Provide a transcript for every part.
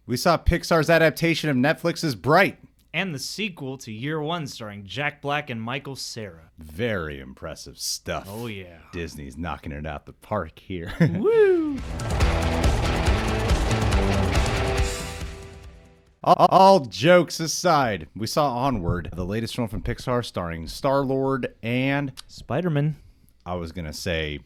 We saw Pixar's adaptation of Netflix's Bright. And the sequel to Year One starring Jack Black and Michael Cera. Very impressive stuff. Oh, yeah. Disney's knocking it out the park here. Woo! All jokes aside, we saw Onward, the latest film from Pixar starring Star-Lord and... Spider-Man. I was going to say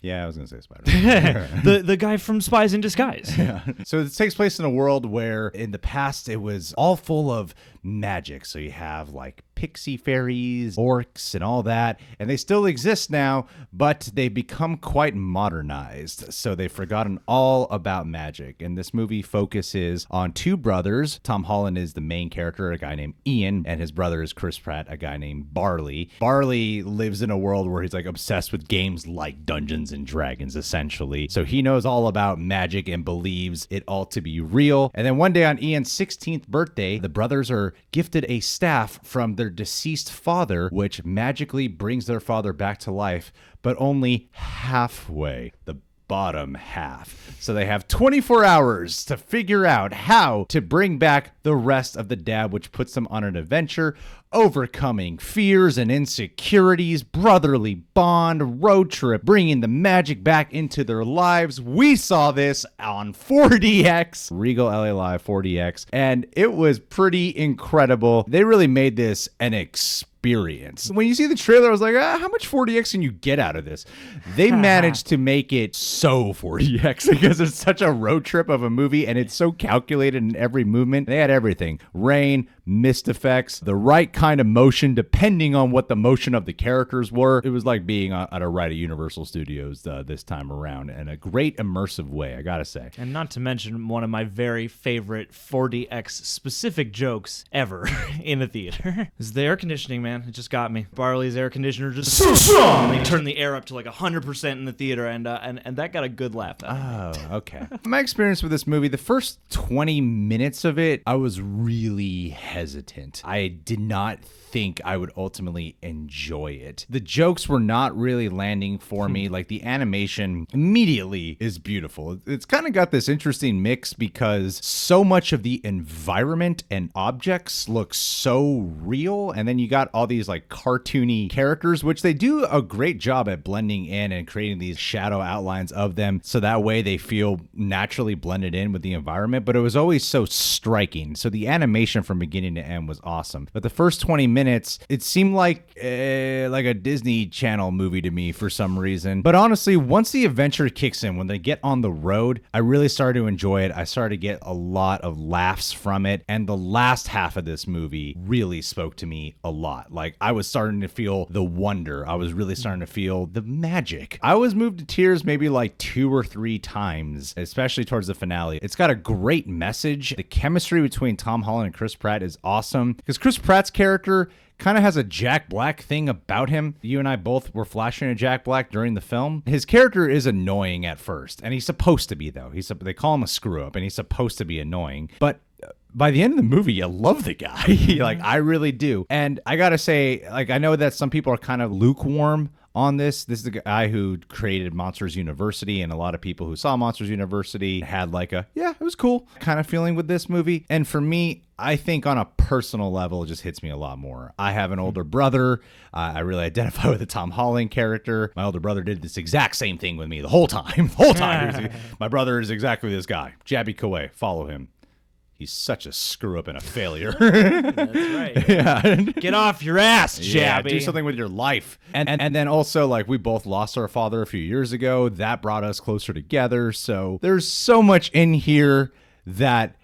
Spider-Man. the guy from Spies in Disguise. Yeah. So it takes place in a world where in the past it was all full of magic. So you have like pixie fairies, orcs, and all that. And they still exist now, but they've become quite modernized. So they've forgotten all about magic. And this movie focuses on two brothers. Tom Holland is the main character, a guy named Ian, and his brother is Chris Pratt, a guy named Barley. Barley lives in a world where he's like obsessed with games like Dungeons and Dragons, essentially. So he knows all about magic and believes it all to be real. And then one day on Ian's 16th birthday, the brothers are gifted a staff from their deceased father, which magically brings their father back to life, but only halfway. The bottom half. So they have 24 hours to figure out how to bring back the rest of the dad, which puts them on an adventure, overcoming fears and insecurities, brotherly bond, road trip, bringing the magic back into their lives. We saw this on 4DX, Regal LA Live 4DX, and it was pretty incredible. They really made this an experience. When you see the trailer, I was like, how much 4DX can you get out of this? They managed to make it so 4DX because it's such a road trip of a movie and it's so calculated in every movement. They had everything. Rain, mist effects, the right kind of motion depending on what the motion of the characters were. It was like being at a ride at Universal Studios this time around in a great immersive way, I gotta say. And not to mention one of my very favorite 4DX specific jokes ever in a theater is the air conditioning, man. It just got me. Barley's air conditioner just so strong. They turned the air up to like 100% in the theater, and that got a good laugh. Oh, okay. My experience with this movie, the first 20 minutes of it, I was really hesitant. I did not think I would ultimately enjoy it. The jokes were not really landing for me. Like the animation immediately is beautiful. It's kind of got this interesting mix because so much of the environment and objects look so real, and then you got all these like cartoony characters, which they do a great job at blending in and creating these shadow outlines of them so that way they feel naturally blended in with the environment, but it was always so striking. So the animation from beginning to end was awesome. But the first 20 minutes, it seemed like a Disney Channel movie to me for some reason. But honestly, once the adventure kicks in, when they get on the road, I really started to enjoy it. I started to get a lot of laughs from it. And the last half of this movie really spoke to me a lot. Like I was starting to feel the wonder. I was really starting to feel the magic. I was moved to tears maybe like 2 or 3 times, especially towards the finale. It's got a great message. The chemistry between Tom Holland and Chris Pratt is awesome because Chris Pratt's character kind of has a Jack Black thing about him. You and I both were flashing a Jack Black during the film. His character is annoying at first, and he's supposed to be, though. They call him a screw-up, and he's supposed to be annoying. But by the end of the movie, you love the guy. Like, I really do. And I gotta say, like, I know that some people are kind of lukewarm on this. This is the guy who created Monsters University, and a lot of people who saw Monsters University had like it was cool kind of feeling with this movie. And for me, I think on a personal level, it just hits me a lot more. I have an older brother. I really identify with the Tom Holland character. My older brother did this exact same thing with me the whole time. My brother is exactly this guy. Jabby Kawai, follow him. He's such a screw up and a failure. That's right. Yeah. Get off your ass, Jabby. Yeah, do something with your life. And then also, like, we both lost our father a few years ago. That brought us closer together. So there's so much in here that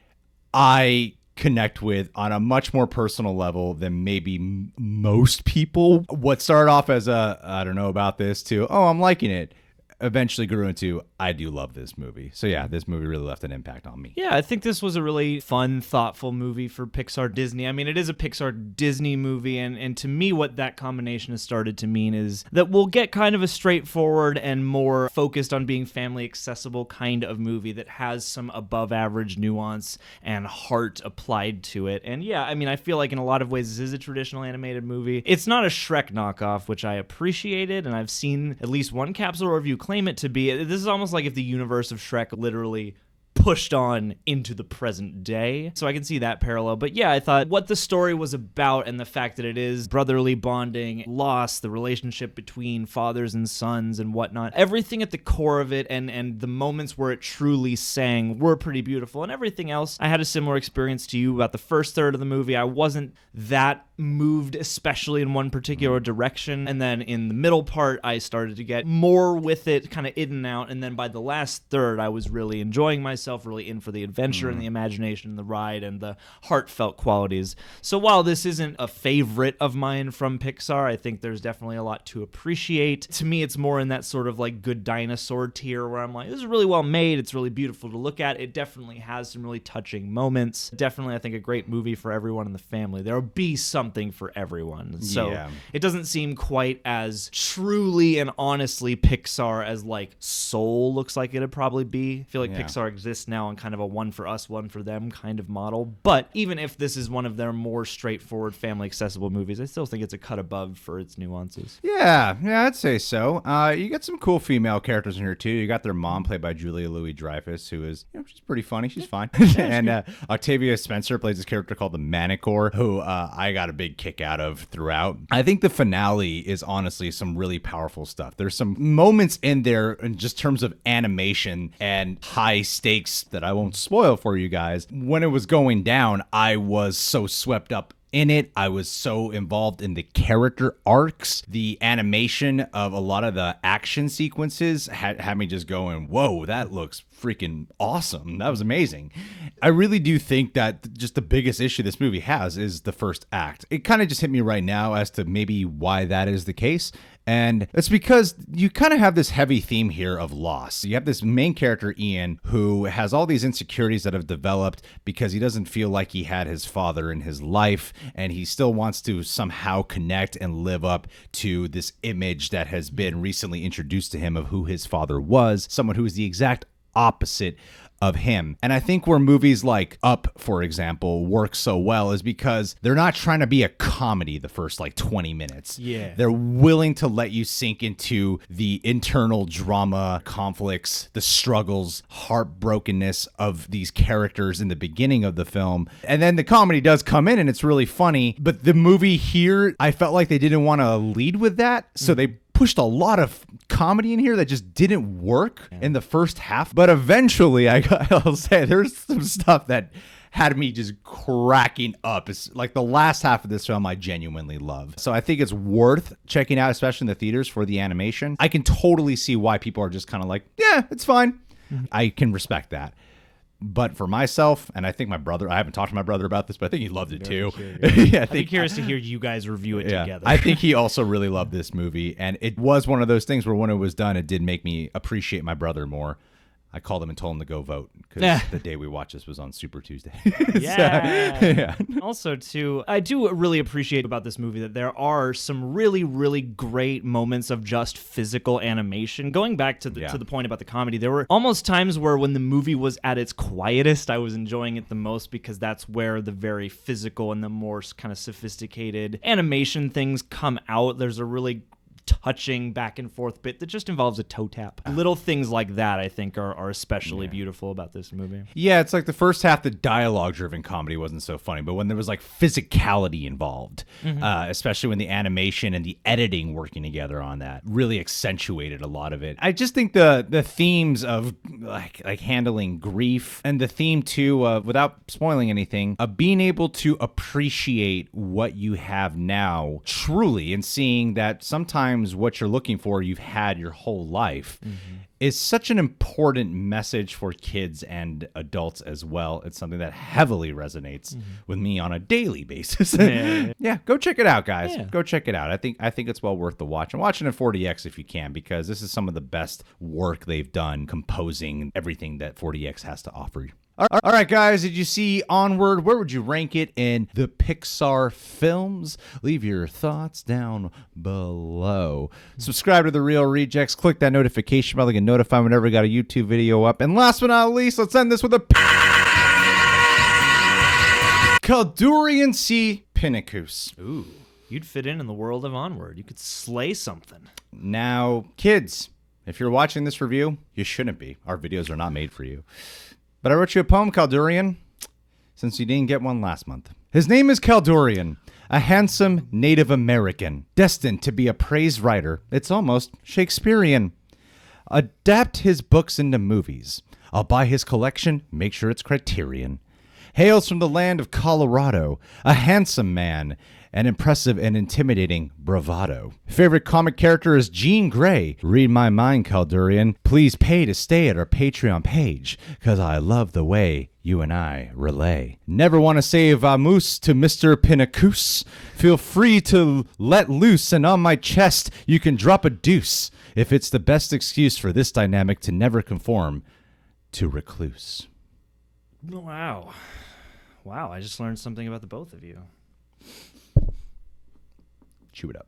I connect with on a much more personal level than maybe most people. What started off as I don't know about this, to, I'm liking it, eventually grew into, I do love this movie. So yeah, this movie really left an impact on me. Yeah, I think this was a really fun, thoughtful movie for Pixar Disney. I mean, it is a Pixar Disney movie, and to me, what that combination has started to mean is that we'll get kind of a straightforward and more focused on being family accessible kind of movie that has some above average nuance and heart applied to it. And yeah, I mean, I feel like in a lot of ways this is a traditional animated movie. It's not a Shrek knockoff, which I appreciated, and I've seen at least one capsule review claim it to be. This is almost like if the universe of Shrek literally pushed on into the present day. So I can see that parallel. But yeah, I thought what the story was about and the fact that it is brotherly bonding, loss, the relationship between fathers and sons and whatnot, everything at the core of it and the moments where it truly sang were pretty beautiful. And everything else, I had a similar experience to you about the first third of the movie. I wasn't that moved, especially in one particular direction. And then in the middle part, I started to get more with it, kind of in and out. And then by the last third, I was really enjoying myself, really in for the adventure and the imagination and the ride and the heartfelt qualities. So while this isn't a favorite of mine from Pixar, I think there's definitely a lot to appreciate. To me, it's more in that sort of like Good Dinosaur tier where I'm like, this is really well made. It's really beautiful to look at. It definitely has some really touching moments. Definitely, I think, a great movie for everyone in the family. There'll be something for everyone. So it doesn't seem quite as truly and honestly Pixar as like Soul looks like it'd probably be. I feel like Pixar exists now on kind of a one for us, one for them kind of model. But even if this is one of their more straightforward, family accessible movies, I still think it's a cut above for its nuances. Yeah, I'd say so. You got some cool female characters in here too. You got their mom played by Julia Louis-Dreyfus, who is, she's pretty funny. She's fine. And Octavia Spencer plays this character called the Manicore, who I got a big kick out of throughout. I think the finale is honestly some really powerful stuff. There's some moments in there in just terms of animation and high stakes that I won't spoil for you guys. When it was going down, I was so swept up in it. I was so involved in the character arcs. The animation of a lot of the action sequences had me just going, whoa, that looks freaking awesome. That was amazing. I really do think that just the biggest issue this movie has is the first act. It kind of just hit me right now as to maybe why that is the case. And it's because you kind of have this heavy theme here of loss. You have this main character, Ian, who has all these insecurities that have developed because he doesn't feel like he had his father in his life, and he still wants to somehow connect and live up to this image that has been recently introduced to him of who his father was, someone who is the exact opposite of him. And I think where movies like Up, for example, work so well is because they're not trying to be a comedy the first like 20 minutes. Yeah. They're willing to let you sink into the internal drama, conflicts, the struggles, heartbrokenness of these characters in the beginning of the film. And then the comedy does come in and it's really funny. But the movie here, I felt like they didn't want to lead with that. So they pushed a lot of comedy in here that just didn't work in the first half. But eventually, I'll say there's some stuff that had me just cracking up. It's like the last half of this film I genuinely love. So I think it's worth checking out, especially in the theaters for the animation. I can totally see why people are just kind of like, yeah, it's fine. I can respect that. But for myself, and I think my brother, I haven't talked to my brother about this, but I think he loved it too. I'd be curious to hear you guys review it together. I think he also really loved this movie. And it was one of those things where when it was done, it did make me appreciate my brother more. I called him and told him to go vote because the day we watched this was on Super Tuesday. Yeah. Also, too, I do really appreciate about this movie that there are some really, really great moments of just physical animation. Going back to the point about the comedy, there were almost times where when the movie was at its quietest, I was enjoying it the most because that's where the very physical and the more kind of sophisticated animation things come out. There's a really touching back and forth bit that just involves a toe tap. Little things like that, I think, are especially beautiful about this movie. Yeah, it's like the first half, the dialogue-driven comedy wasn't so funny, but when there was like physicality involved, especially when the animation and the editing working together on that really accentuated a lot of it. I just think the themes of like handling grief and the theme too, without spoiling anything, of being able to appreciate what you have now truly and seeing that sometimes what you're looking for you've had your whole life is such an important message for kids and adults as well. It's something that heavily resonates with me on a daily basis. Yeah, go check it out, guys. Yeah. Go check it out. I think it's well worth the watch. And watch it in 40X if you can, because this is some of the best work they've done composing everything that 40X has to offer you. All right, guys, did you see Onward? Where would you rank it in the Pixar films? Leave your thoughts down below. Subscribe to The Real Rejects. Click that notification bell to get notified whenever we got a YouTube video up. And last but not least, let's end this with a Caldurian Sea Pinnacus. Ooh, you'd fit in the world of Onward. You could slay something. Now, kids, if you're watching this review, you shouldn't be. Our videos are not made for you. But I wrote you a poem, Caldurian, since you didn't get one last month. His name is Caldurian, a handsome Native American, destined to be a praise writer. It's almost Shakespearean. Adapt his books into movies. I'll buy his collection, make sure it's Criterion. Hails from the land of Colorado, a handsome man, an impressive and intimidating bravado. Favorite comic character is Jean Grey. Read my mind, Caldurian. Please pay to stay at our Patreon page, cause I love the way you and I relay. Never want to say vamoose to Mr. Pinnacus. Feel free to let loose, and on my chest you can drop a deuce, if it's the best excuse for this dynamic to never conform to recluse. Wow. Wow, I just learned something about the both of you. Chew it up.